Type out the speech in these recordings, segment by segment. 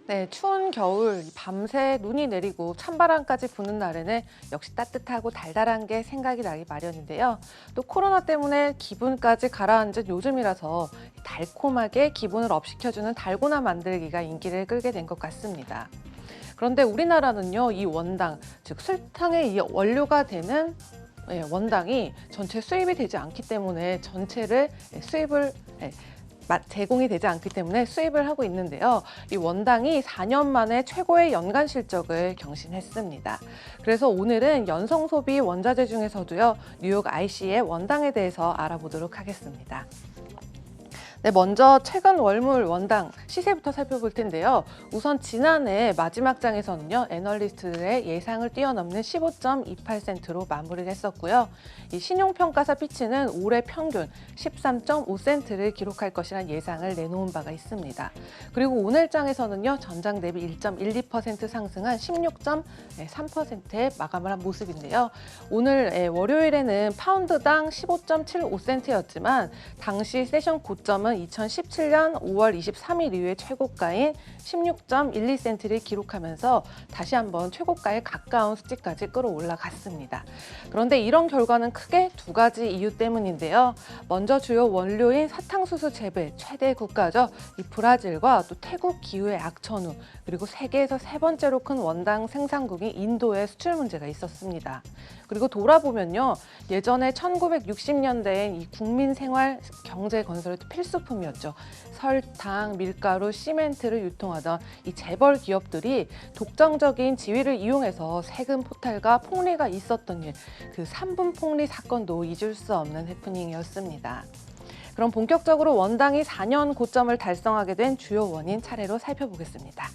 네, 추운 겨울 밤새 눈이 내리고 찬바람까지 부는 날에는 역시 따뜻하고 달달한 게 생각이 나기 마련인데요. 또 코로나 때문에 기분까지 가라앉은 요즘이라서 달콤하게 기분을 업시켜주는 달고나 만들기가 인기를 끌게 된 것 같습니다. 그런데 우리나라는요, 이 원당, 즉 설탕의 이 원료가 되는 원당이 전체 수입이 되지 않기 때문에 전체를 수입을 제공이 되지 않기 때문에 수입을 하고 있는데요. 이 원당이 4년 만에 최고의 연간 실적을 경신했습니다. 그래서 오늘은 연성 소비 원자재 중에서도요, 뉴욕 IC의 원당에 대해서 알아보도록 하겠습니다. 네, 먼저 최근 월물 원당 시세부터 살펴볼 텐데요. 우선 지난해 마지막 장에서는요, 애널리스트들의 예상을 뛰어넘는 15.28센트로 마무리를 했었고요. 이 신용평가사 피치는 올해 평균 13.5센트를 기록할 것이라는 예상을 내놓은 바가 있습니다. 그리고 오늘 장에서는요, 전장 대비 1.12% 상승한 16.3%에 마감을 한 모습인데요. 오늘 월요일에는 파운드당 15.75센트였지만 당시 세션 고점은 2017년 5월 23일 이후에 최고가인 16.12센트를 기록하면서 다시 한번 최고가에 가까운 수치까지 끌어올라갔습니다. 그런데 이런 결과는 크게 두 가지 이유 때문인데요. 먼저 주요 원료인 사탕수수 재배 최대 국가죠. 이 브라질과 또 태국 기후의 악천후, 그리고 세계에서 세 번째로 큰 원당 생산국인 인도의 수출 문제가 있었습니다. 그리고 돌아보면요, 예전에 1960년대엔 이 국민 생활 경제 건설의 필수품이었죠. 설탕, 밀가루, 시멘트를 유통하던 이 재벌 기업들이 독점적인 지위를 이용해서 세금 포탈과 폭리가 있었던 일, 그 3분 폭리 사건도 잊을 수 없는 해프닝이었습니다. 그럼 본격적으로 원당이 4년 고점을 달성하게 된 주요 원인 차례로 살펴보겠습니다.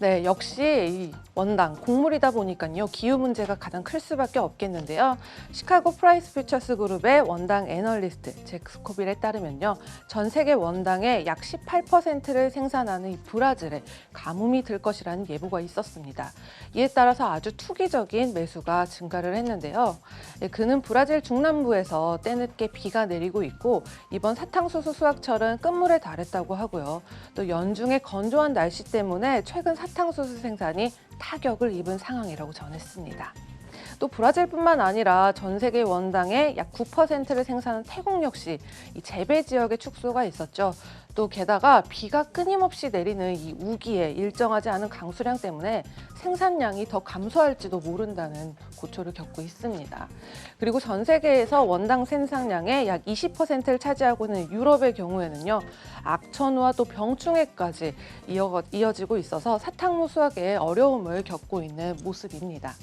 네, 역시 이 원당, 곡물이다 보니까요, 기후 문제가 가장 클 수밖에 없겠는데요. 시카고 프라이스 퓨처스 그룹의 원당 애널리스트 잭 스코빌에 따르면요, 전 세계 원당의 약 18%를 생산하는 이 브라질에 가뭄이 들 것이라는 예보가 있었습니다. 이에 따라서 아주 투기적인 매수가 증가를 했는데요. 그는 브라질 중남부에서 때늦게 비가 내리고 있고 이번 사탕수수 수확철은 끝물에 달했다고 하고요. 또 연중의 건조한 날씨 때문에 최근 사탕수수 생산이 타격을 입은 상황이라고 전했습니다. 또 브라질뿐만 아니라 전 세계 원당의 약 9%를 생산하는 태국 역시 이 재배 지역의 축소가 있었죠. 또 게다가 비가 끊임없이 내리는 이 우기에 일정하지 않은 강수량 때문에 생산량이 더 감소할지도 모른다는 고초를 겪고 있습니다. 그리고 전 세계에서 원당 생산량의 약 20%를 차지하고 있는 유럽의 경우에는요, 악천후와 또 병충해까지 이어지고 있어서 사탕무 수확에 어려움을 겪고 있는 모습입니다.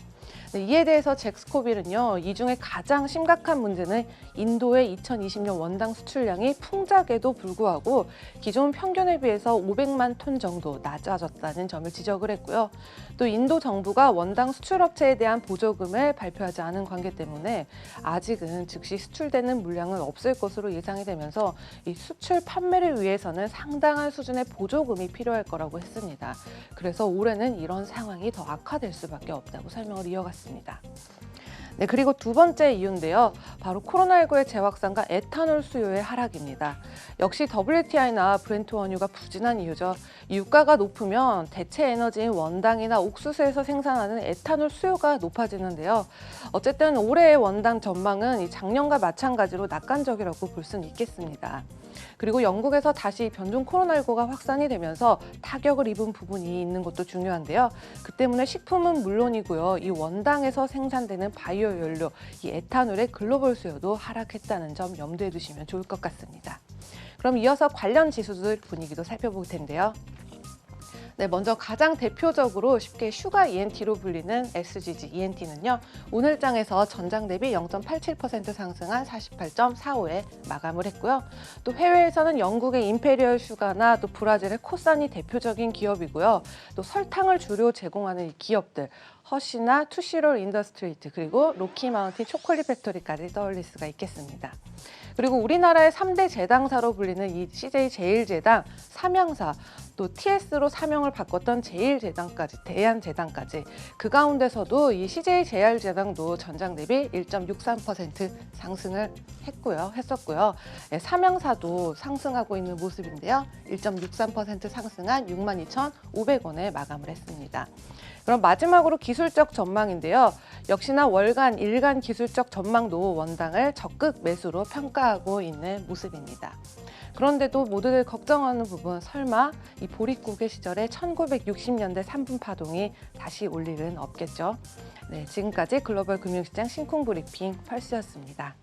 네, 이에 대해서 잭 스코빌은요, 이 중에 가장 심각한 문제는 인도의 2020년 원당 수출량이 풍작에도 불구하고 기존 평균에 비해서 500만 톤 정도 낮아졌다는 점을 지적을 했고요. 또 인도 정부가 원당 수출업체에 대한 보조금을 발표하지 않은 관계 때문에 아직은 즉시 수출되는 물량은 없을 것으로 예상이 되면서 이 수출 판매를 위해서는 상당한 수준의 보조금이 필요할 거라고 했습니다. 그래서 올해는 이런 상황이 더 악화될 수밖에 없다고 설명을 이어갔습니다. 네, 그리고 두 번째 이유인데요. 바로 코로나19의 재확산과 에탄올 수요의 하락입니다. 역시 WTI나 브렌트 원유가 부진한 이유죠. 유가가 높으면 대체 에너지인 원당이나 옥수수에서 생산하는 에탄올 수요가 높아지는데요. 어쨌든 올해의 원당 전망은 이 작년과 마찬가지로 낙관적이라고 볼 수는 있겠습니다. 그리고 영국에서 다시 변종 코로나19가 확산이 되면서 타격을 입은 부분이 있는 것도 중요한데요. 그 때문에 식품은 물론이고요, 이 원당에서 생산되는 바이오 연료, 이 에탄올의 글로벌 수요도 하락했다는 점 염두에 두시면 좋을 것 같습니다. 그럼 이어서 관련 지수들 분위기도 살펴볼 텐데요. 네, 먼저 가장 대표적으로 쉽게 슈가 ENT로 불리는 SGG ENT는요, 오늘 장에서 전장 대비 0.87% 상승한 48.45에 마감을 했고요. 또 해외에서는 영국의 임페리얼 슈가나 또 브라질의 코산이 대표적인 기업이고요. 또 설탕을 주로 제공하는 기업들, 허쉬나 투시롤 인더스트리트, 그리고 로키 마운틴 초콜릿 팩토리까지 떠올릴 수가 있겠습니다. 그리고 우리나라의 3대 재당사로 불리는 이 CJ 제일제당, 삼양사, 또 TS로 사명을 바꿨던 제일제당까지, 대한제당까지 그 가운데서도 이 CJ 제일제당도 전장 대비 1.63% 상승을 했었고요. 예, 삼양사도 상승하고 있는 모습인데요. 1.63% 상승한 62,500원에 마감을 했습니다. 그럼 마지막으로 기술적 전망인데요. 역시나 월간, 일간 기술적 전망도 원당을 적극 매수로 평가하고 있는 모습입니다. 그런데도 모두들 걱정하는 부분, 설마 이 보릿고개 시절에 1960년대 3분 파동이 다시 올 일은 없겠죠. 네, 지금까지 글로벌 금융시장 신쿵 브리핑 펄스였습니다.